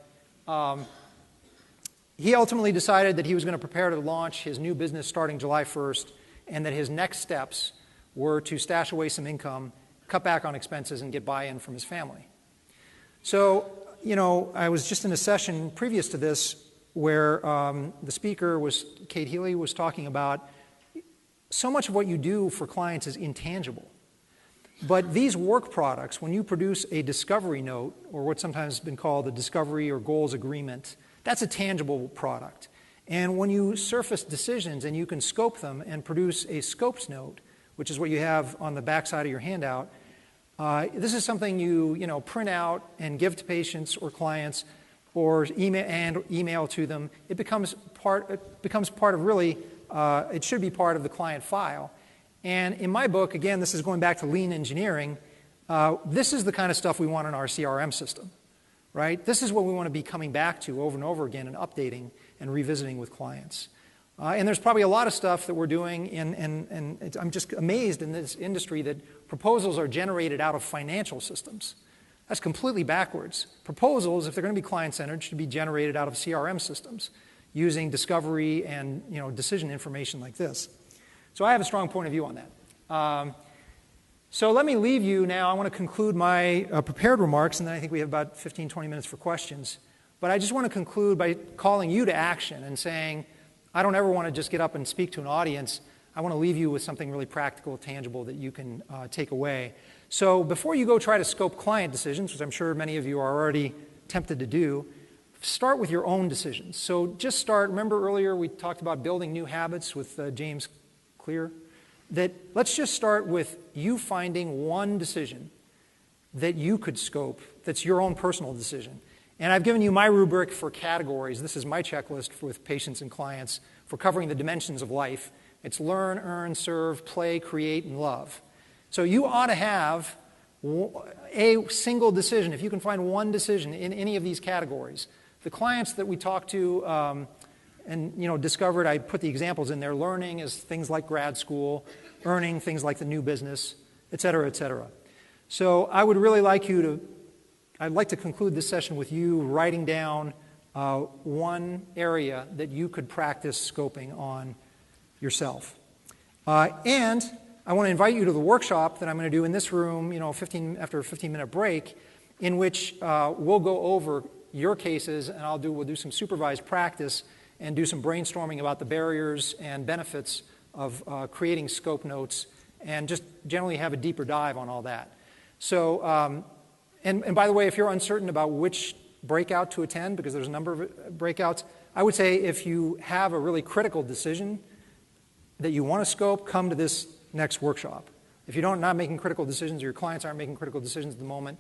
he ultimately decided that he was going to prepare to launch his new business starting July 1st, and that his next steps were to stash away some income, cut back on expenses, and get buy-in from his family. So, I was just in a session previous to this where the speaker was, Kate Healy, was talking about so much of what you do for clients is intangible. But these work products, when you produce a discovery note, or what's sometimes been called a discovery or goals agreement, that's a tangible product. And when you surface decisions and you can scope them and produce a scopes note, which is what you have on the back side of your handout, this is something you print out and give to patients or clients, or email to them. It becomes part of really. It should be part of the client file. And in my book, again, this is going back to lean engineering. This is the kind of stuff we want in our CRM system, right? This is what we want to be coming back to over and over again and updating and revisiting with clients. And there's probably a lot of stuff that we're doing, and I'm just amazed in this industry that proposals are generated out of financial systems. That's completely backwards. Proposals, if they're going to be client-centered, should be generated out of CRM systems using discovery and decision information like this. So I have a strong point of view on that. So let me leave you now. I want to conclude my prepared remarks, and then I think we have about 15, 20 minutes for questions. But I just want to conclude by calling you to action and saying, I don't ever want to just get up and speak to an audience. I want to leave you with something really practical, tangible that you can take away. So before you go try to scope client decisions, which I'm sure many of you are already tempted to do, start with your own decisions. So just start. Remember earlier we talked about building new habits with James Clear? That let's just start with you finding one decision that you could scope that's your own personal decision. And I've given you my rubric for categories. This is my checklist with patients and clients for covering the dimensions of life. It's learn, earn, serve, play, create, and love. So you ought to have a single decision. If you can find one decision in any of these categories. The clients that we talked to and discovered, I put the examples in there. Learning is things like grad school, earning things like the new business, et cetera, et cetera. So I would really like I'd like to conclude this session with you writing down one area that you could practice scoping on yourself. And I want to invite you to the workshop that I'm going to do in this room, after a 15-minute break, in which we'll go over your cases, and we'll do some supervised practice and do some brainstorming about the barriers and benefits of creating scope notes, and just generally have a deeper dive on all that. So, and by the way, if you're uncertain about which breakout to attend, because there's a number of breakouts, I would say if you have a really critical decision that you want to scope, come to this next workshop. If you're not making critical decisions, or your clients aren't making critical decisions at the moment,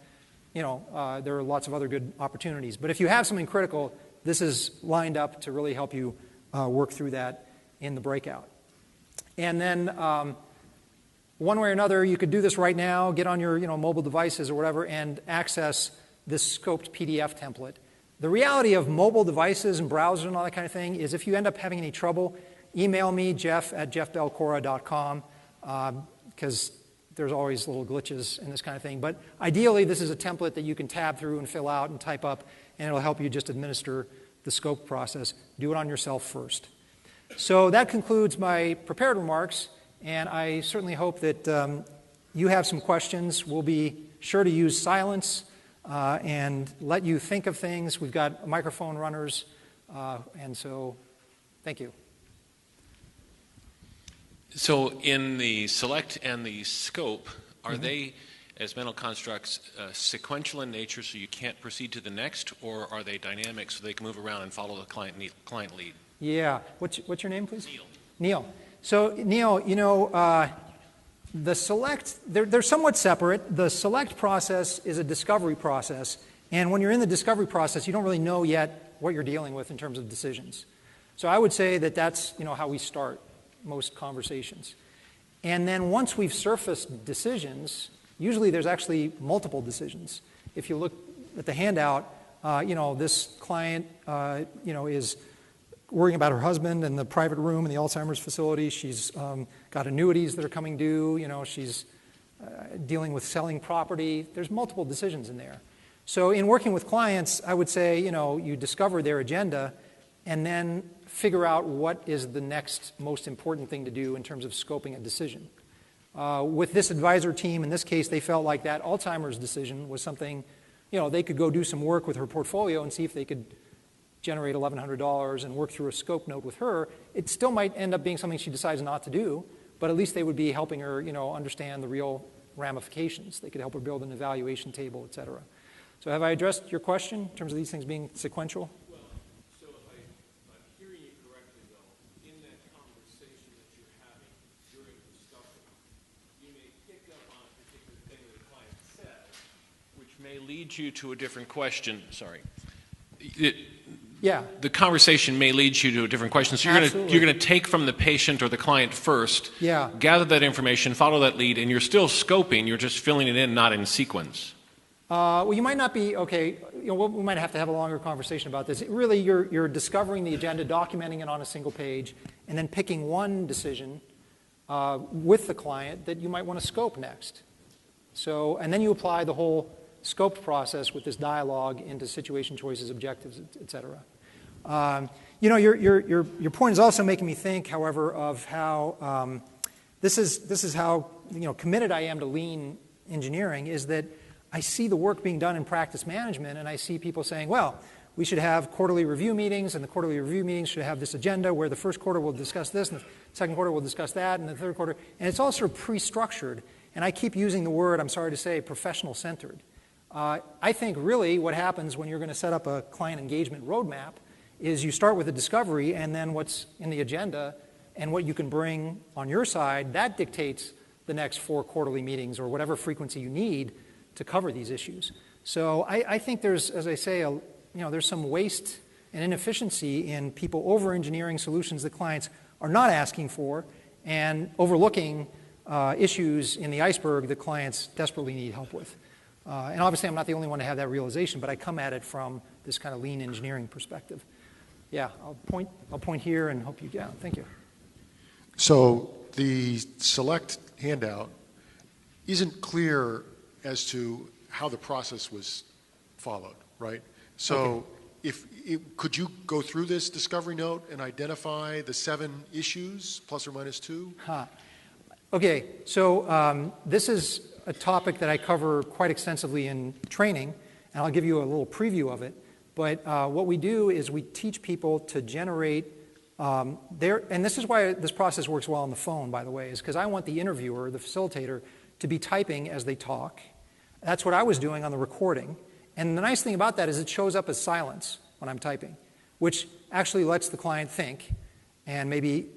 there are lots of other good opportunities. But if you have something critical, this is lined up to really help you work through that in the breakout. And then one way or another, you could do this right now, get on your mobile devices or whatever, and access this scoped PDF template. The reality of mobile devices and browsers and all that kind of thing is if you end up having any trouble, email me, jeff@jeffbelkora.com, because there's always little glitches in this kind of thing. But ideally, this is a template that you can tab through and fill out and type up, and it'll help you just administer the scope process. Do it on yourself first. So that concludes my prepared remarks, and I certainly hope that you have some questions. We'll be sure to use silence and let you think of things. We've got microphone runners, and so thank you. So in the select and the scope, are they, as mental constructs, sequential in nature so you can't proceed to the next, or are they dynamic so they can move around and follow the client lead? Yeah. What's your name, please? Neil. Neil. So, Neil, The select, they're somewhat separate. The select process is a discovery process, and when you're in the discovery process, you don't really know yet what you're dealing with in terms of decisions. So I would say that that's how we start most conversations. And then once we've surfaced decisions, usually there's actually multiple decisions. If you look at the handout, this client, is worrying about her husband in the private room in the Alzheimer's facility. She's got annuities that are coming due. She's dealing with selling property. There's multiple decisions in there. So in working with clients, I would say, you discover their agenda and then figure out what is the next most important thing to do in terms of scoping a decision. With this advisor team, in this case, they felt like that Alzheimer's decision was something, they could go do some work with her portfolio and see if they could generate $1,100 and work through a scope note with her. It still might end up being something she decides not to do, but at least they would be helping her, understand the real ramifications. They could help her build an evaluation table, et cetera. So have I addressed your question in terms of these things being sequential? Well, so if I'm hearing you correctly, though, in that conversation that you're having during discovery, you may pick up on a particular thing that the client says, which may lead you to a different question. Sorry. Yeah. The conversation may lead you to a different question. So you're going to take from the patient or the client first, gather that information, follow that lead, and you're still scoping. You're just filling it in, not in sequence. Well, you might not be, we might have to have a longer conversation about this. Really, you're discovering the agenda, documenting it on a single page, and then picking one decision with the client that you might want to scope next. So, and then you apply the whole scope process with this dialogue into situation choices, objectives, et cetera. Your point is also making me think, however, of how this is how committed I am to lean engineering, is that I see the work being done in practice management, and I see people saying, well, we should have quarterly review meetings, and the quarterly review meetings should have this agenda where the first quarter will discuss this, and the second quarter will discuss that, and the third quarter, and it's all sort of pre-structured. And I keep using the word, I'm sorry to say, professional-centered. I think really what happens when you're going to set up a client engagement roadmap is you start with a discovery, and then what's in the agenda and what you can bring on your side, that dictates the next 4 quarterly meetings or whatever frequency you need to cover these issues. So I think there's, as I say, there's some waste and inefficiency in people over-engineering solutions that clients are not asking for and overlooking issues in the iceberg that clients desperately need help with. And obviously I'm not the only one to have that realization, but I come at it from this kind of lean engineering perspective. Yeah, I'll point here and hope you get it. Thank you. So the select handout isn't clear as to how the process was followed, right? So could you go through this discovery note and identify the 7 issues, plus or minus 2? Okay, so this is a topic that I cover quite extensively in training, and I'll give you a little preview of it. But what we do is we teach people to generate and this is why this process works well on the phone, by the way, is because I want the interviewer, the facilitator, to be typing as they talk. That's what I was doing on the recording. And the nice thing about that is it shows up as silence when I'm typing, which actually lets the client think and maybe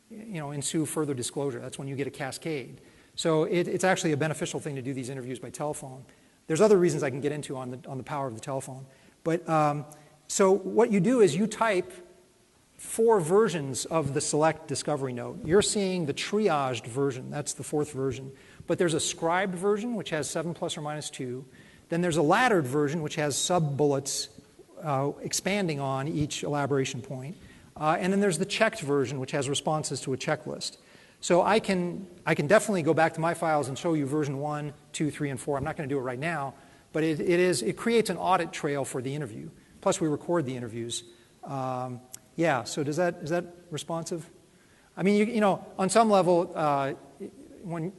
ensue further disclosure. That's when you get a cascade. So it's actually a beneficial thing to do these interviews by telephone. There's other reasons I can get into on the power of the telephone. But so what you do is you type 4 versions of the select discovery note. You're seeing the triaged version. That's the 4th version. But there's a scribed version, which has 7 plus or minus 2. Then there's a laddered version, which has sub-bullets expanding on each elaboration point. And then there's the checked version, which has responses to a checklist. So I can definitely go back to my files and show you version 1, 2, 3, and 4. I'm not going to do it right now, but it creates an audit trail for the interview. Plus, we record the interviews. Yeah. So is that responsive? I mean, on some level,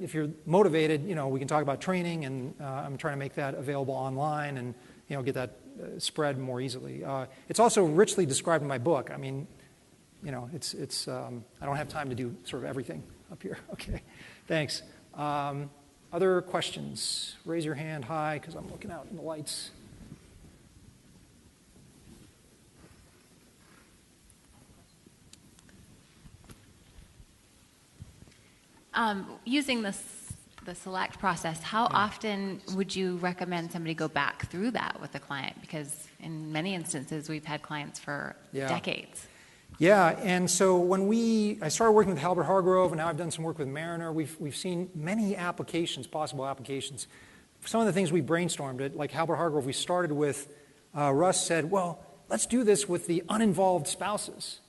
if you're motivated, we can talk about training, and I'm trying to make that available online and get that spread more easily. It's also richly described in my book. I mean, it's I don't have time to do sort of everything up here. Okay, thanks. Other questions? Raise your hand high because I'm looking out in the lights. Using the the select process, how often would you recommend somebody go back through that with the client? Because in many instances, we've had clients for decades. Yeah, and so when I started working with Halbert Hargrove, and now I've done some work with Mariner, we've seen many applications, possible applications. Some of the things we brainstormed, like Halbert Hargrove, we started with, Russ said, well, let's do this with the uninvolved spouses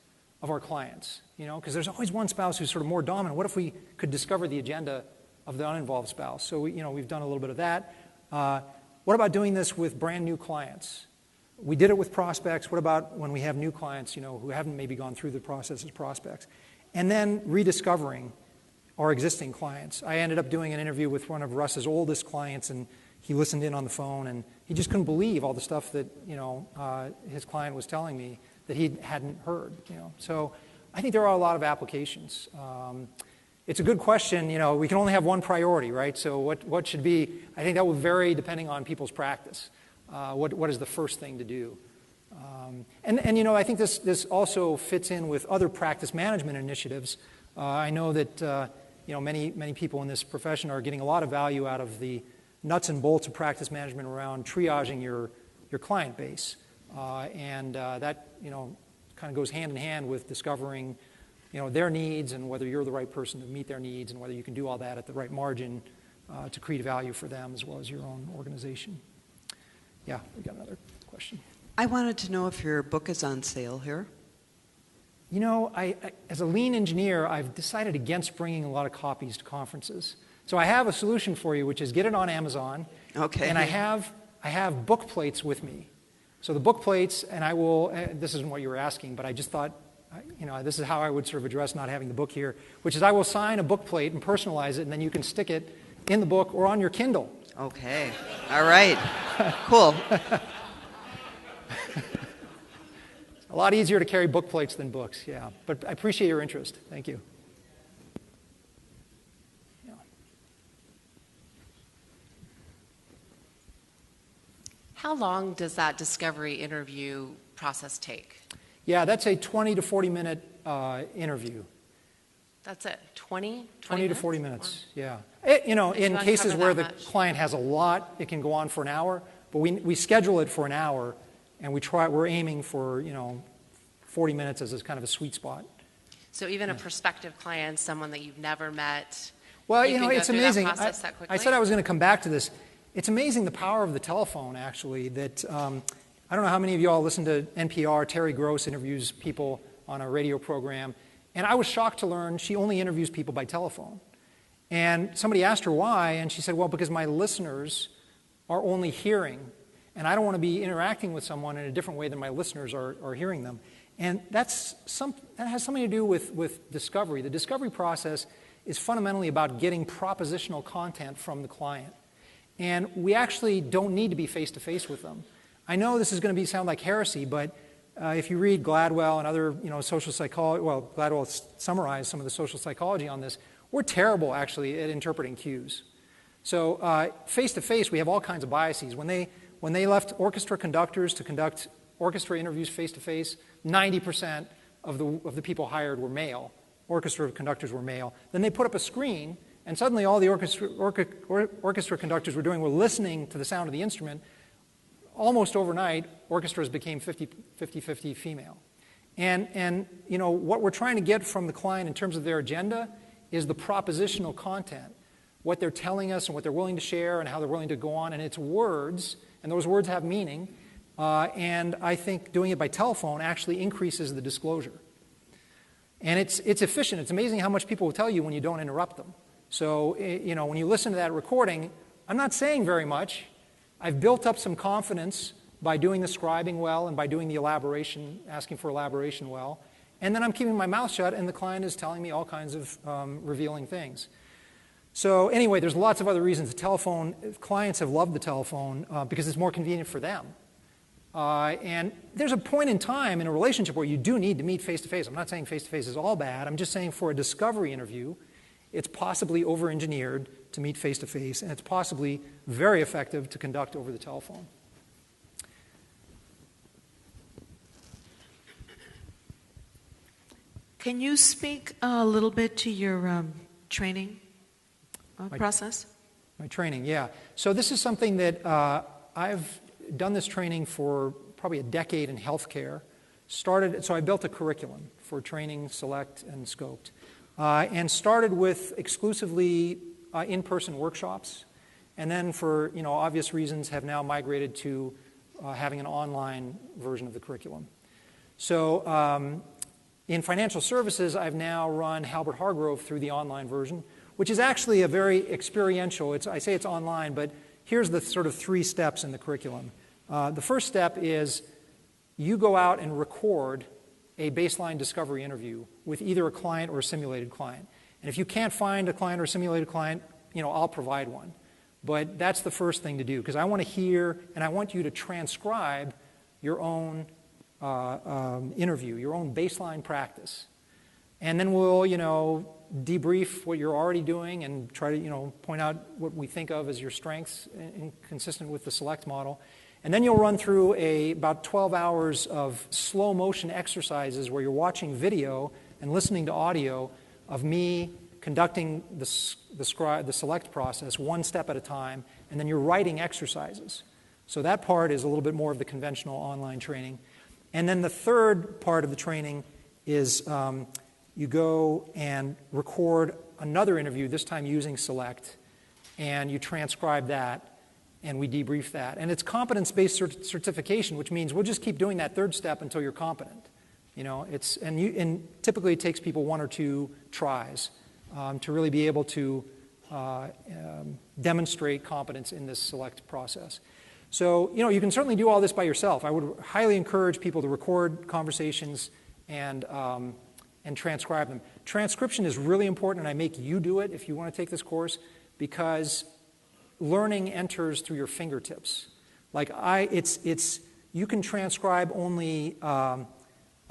of our clients, because there's always one spouse who's sort of more dominant. What if we could discover the agenda of the uninvolved spouse? So we've done a little bit of that. What about doing this with brand new clients? We did it with prospects. What about when we have new clients, who haven't maybe gone through the process as prospects? And then rediscovering our existing clients. I ended up doing an interview with one of Russ's oldest clients, and he listened in on the phone, and he just couldn't believe all the stuff that his client was telling me that he hadn't heard. So I think there are a lot of applications. It's a good question. We can only have one priority, right? So what should be? I think that will vary depending on people's practice. What is the first thing to do? And I think this also fits in with other practice management initiatives. I know that many people in this profession are getting a lot of value out of the nuts and bolts of practice management around triaging your client base, and that kind of goes hand in hand with discovering their needs and whether you're the right person to meet their needs and whether you can do all that at the right margin to create value for them as well as your own organization. Yeah, we got another question. I wanted to know if your book is on sale here. I as a lean engineer, I've decided against bringing a lot of copies to conferences. So I have a solution for you, which is get it on Amazon. Okay. And I have book plates with me. So the book plates, and I will. This isn't what you were asking, but I just thought, this is how I would sort of address not having the book here, which is I will sign a book plate and personalize it, and then you can stick it in the book or on your Kindle. Okay. All right. Cool. A lot easier to carry book plates than books, yeah. But I appreciate your interest. Thank you. Yeah. How long does that discovery interview process take? Yeah, that's a 20 to 40 minute interview. That's it, 20 to 40 minutes, yeah. In not cases cover where that the much. client has a lot, it can go on for an hour, but we schedule it for an hour, and we're aiming for, 40 minutes as kind of a sweet spot. So even a prospective client, someone that you've never met, Well, you can go it's through amazing. That process that quickly? I said I was going to come back to this. It's amazing the power of the telephone, actually, that I don't know how many of you all listen to NPR. Terry Gross interviews people on a radio program, and I was shocked to learn she only interviews people by telephone. And somebody asked her why, and she said, well, because my listeners are only hearing, and I don't want to be interacting with someone in a different way than my listeners are hearing them. And that has something to do with discovery. The discovery process is fundamentally about getting propositional content from the client. And we actually don't need to be face-to-face with them. I know this is going to sound like heresy, but if you read Gladwell and other social psychology, well, Gladwell summarized some of the social psychology on this, we're terrible, actually, at interpreting cues. So face-to-face, we have all kinds of biases. When they left orchestra conductors to conduct orchestra interviews face-to-face, 90% of the people hired were male. Orchestra conductors were male. Then they put up a screen, and suddenly all the orchestra conductors were doing were listening to the sound of the instrument. Almost overnight, orchestras became 50-50 female. And what we're trying to get from the client in terms of their agenda is the propositional content, what they're telling us and what they're willing to share and how they're willing to go on. And it's words, and those words have meaning. And I think doing it by telephone actually increases the disclosure. And it's efficient. It's amazing how much people will tell you when you don't interrupt them. So, when you listen to that recording, I'm not saying very much. I've built up some confidence by doing the scribing well and by doing the elaboration, asking for elaboration well. And then I'm keeping my mouth shut, and the client is telling me all kinds of revealing things. So anyway, there's lots of other reasons. The telephone, clients have loved the telephone because it's more convenient for them. And there's a point in time in a relationship where you do need to meet face-to-face. I'm not saying face-to-face is all bad. I'm just saying for a discovery interview, it's possibly over-engineered to meet face-to-face, and it's possibly very effective to conduct over the telephone. Can you speak a little bit to your training? process? My training, yeah. So this is something that I've done this training for probably a decade in healthcare. So I built a curriculum for training, select, and scoped. And started with exclusively in-person workshops. And then for obvious reasons have now migrated to having an online version of the curriculum. So in financial services, I've now run Halbert Hargrove through the online version, which is actually a very experiential. I say it's online, but here's the sort of 3 steps in the curriculum. The first step is you go out and record a baseline discovery interview with either a client or a simulated client. And if you can't find a client or a simulated client, I'll provide one. But that's the first thing to do, because I want to hear and I want you to transcribe your own interview, your own baseline practice. And then we'll, debrief what you're already doing and try to, point out what we think of as your strengths consistent with the select model. And then you'll run through about 12 hours of slow motion exercises where you're watching video and listening to audio of me conducting the select process one step at a time, and then you're writing exercises. So that part is a little bit more of the conventional online training. And then the third part of the training is you go and record another interview, this time using select, and you transcribe that, and we debrief that. And it's competence-based certification, which means we'll just keep doing that third step until you're competent. And typically it takes people 1 or 2 tries to really be able to demonstrate competence in this select process. So, you can certainly do all this by yourself. I would highly encourage people to record conversations and transcribe them. Transcription is really important, and I make you do it if you want to take this course, because learning enters through your fingertips. You can transcribe only a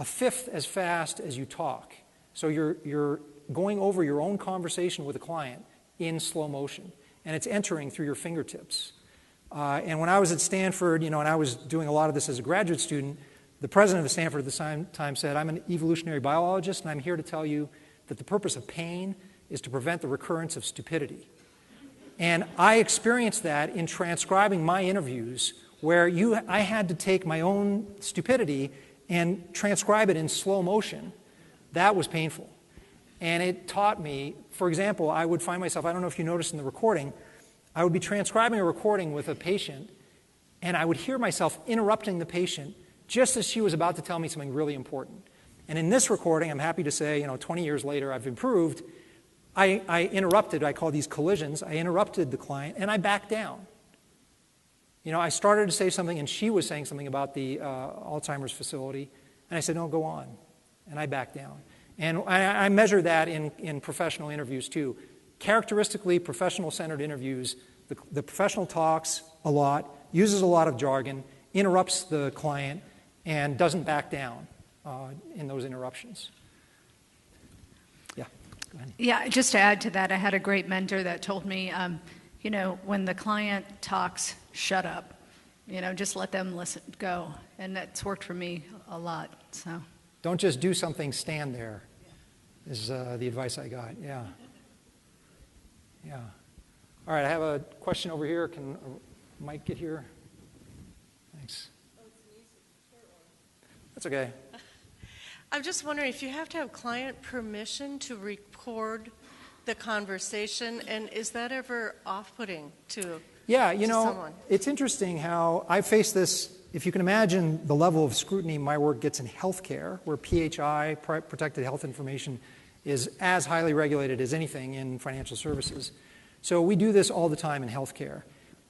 fifth as fast as you talk. So you're going over your own conversation with a client in slow motion, and it's entering through your fingertips. And when I was at Stanford, and I was doing a lot of this as a graduate student, the president of Stanford at the time said, "I'm an evolutionary biologist, and I'm here to tell you that the purpose of pain is to prevent the recurrence of stupidity." And I experienced that in transcribing my interviews, where I had to take my own stupidity and transcribe it in slow motion. That was painful. And it taught me, for example, I would find myself, I don't know if you noticed in the recording, I would be transcribing a recording with a patient, and I would hear myself interrupting the patient just as she was about to tell me something really important. And in this recording, I'm happy to say, 20 years later, I've improved. I interrupted, I call these collisions, I interrupted the client, and I backed down. I started to say something, and she was saying something about the Alzheimer's facility, and I said, "No, go on," and I backed down. And I measure that in professional interviews, too. Characteristically, professional-centered interviews, the professional talks a lot, uses a lot of jargon, interrupts the client, and doesn't back down in those interruptions. Yeah, go ahead. Yeah, just to add to that, I had a great mentor that told me, when the client talks, shut up. Just let them go. And that's worked for me a lot. So don't just do something, stand there, is the advice I got. Yeah. All right, I have a question over here. Can Mike get here? Thanks. That's okay. I'm just wondering if you have to have client permission to record the conversation, and is that ever off-putting to someone? It's interesting how I face this. If you can imagine the level of scrutiny my work gets in healthcare, where PHI, protected health information, is as highly regulated as anything in financial services. So we do this all the time in healthcare.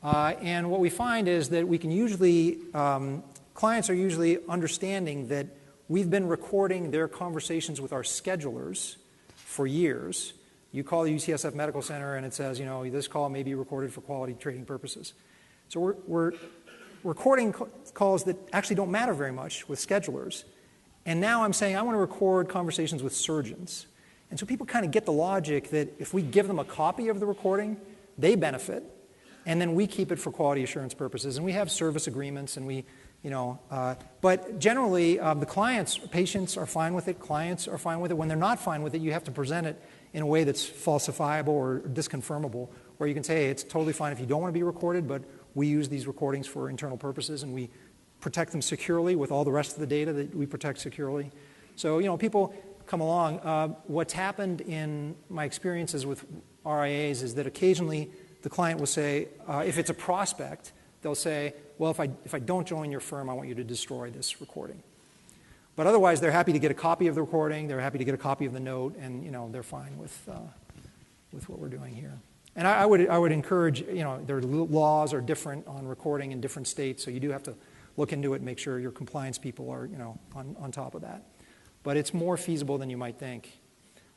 And what we find is that we can usually, clients are usually understanding that we've been recording their conversations with our schedulers for years. You call the UCSF Medical Center and it says, this call may be recorded for quality trading purposes. So we're recording calls that actually don't matter very much with schedulers. And now I'm saying I want to record conversations with surgeons. And so people kind of get the logic that if we give them a copy of the recording, they benefit, and then we keep it for quality assurance purposes. And we have service agreements, and we But generally, the patients are fine with it, clients are fine with it. When they're not fine with it, you have to present it in a way that's falsifiable or disconfirmable, where you can say, hey, it's totally fine if you don't want to be recorded, but we use these recordings for internal purposes, and we protect them securely with all the rest of the data that we protect securely. So, people come along. What's happened in my experiences with RIAs is that occasionally the client will say, if it's a prospect, they'll say, well, if I don't join your firm, I want you to destroy this recording. But otherwise, they're happy to get a copy of the recording, they're happy to get a copy of the note, and they're fine with what we're doing here. And I would encourage, their laws are different on recording in different states, so you do have to look into it and make sure your compliance people are, on top of that. But it's more feasible than you might think.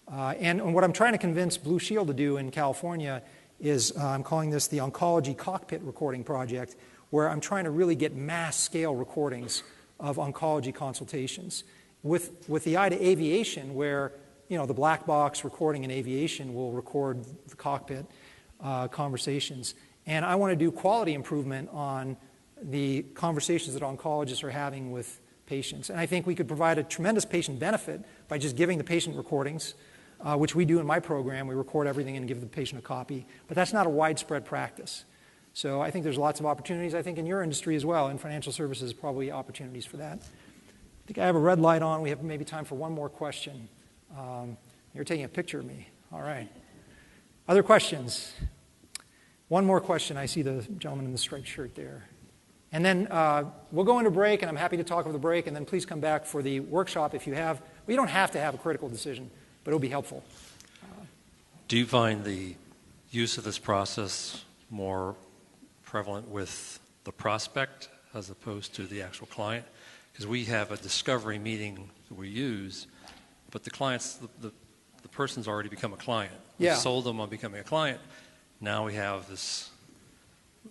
And what I'm trying to convince Blue Shield to do in California is, I'm calling this the Oncology Cockpit Recording Project, where I'm trying to really get mass-scale recordings of oncology consultations with the eye to aviation, where the black box recording in aviation will record the cockpit conversations. And I want to do quality improvement on the conversations that oncologists are having with patients. And I think we could provide a tremendous patient benefit by just giving the patient recordings, which we do in my program. We record everything and give the patient a copy. But that's not a widespread practice. So I think there's lots of opportunities. I think in your industry as well, in financial services, probably opportunities for that. I think I have a red light on. We have maybe time for one more question. You're taking a picture of me. All right. Other questions? One more question. I see the gentleman in the striped shirt there. And then we'll go into break, and I'm happy to talk over the break, and then please come back for the workshop if you have. Well, you don't have to have a critical decision, but it'll be helpful. Do you find the use of this process more prevalent with the prospect as opposed to the actual client? Because we have a discovery meeting that we use, but the client's, the person's already become a client. Yeah. We sold them on becoming a client. Now we have this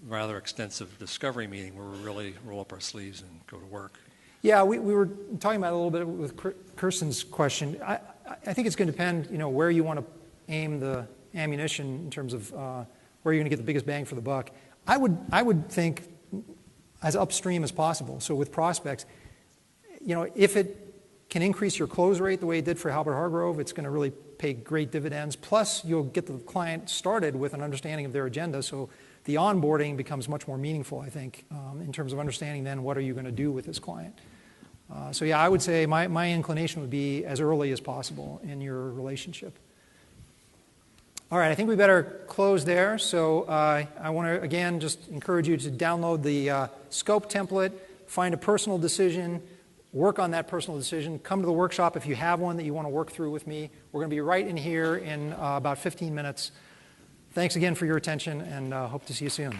rather extensive discovery meeting where we really roll up our sleeves and go to work. Yeah, we were talking about it a little bit with Kirsten's question. I think it's going to depend, where you want to aim the ammunition in terms of where you're going to get the biggest bang for the buck. I would think as upstream as possible. So with prospects, if it can increase your close rate the way it did for Halbert Hargrove, it's going to really pay great dividends. Plus, you'll get the client started with an understanding of their agenda. So the onboarding becomes much more meaningful, I think, in terms of understanding then what are you going to do with this client. So yeah, I would say my inclination would be as early as possible in your relationship. All right, I think we better close there. So I want to, again, just encourage you to download the scope template, find a personal decision, work on that personal decision. Come to the workshop if you have one that you want to work through with me. We're going to be right in here in about 15 minutes. Thanks again for your attention, and hope to see you soon.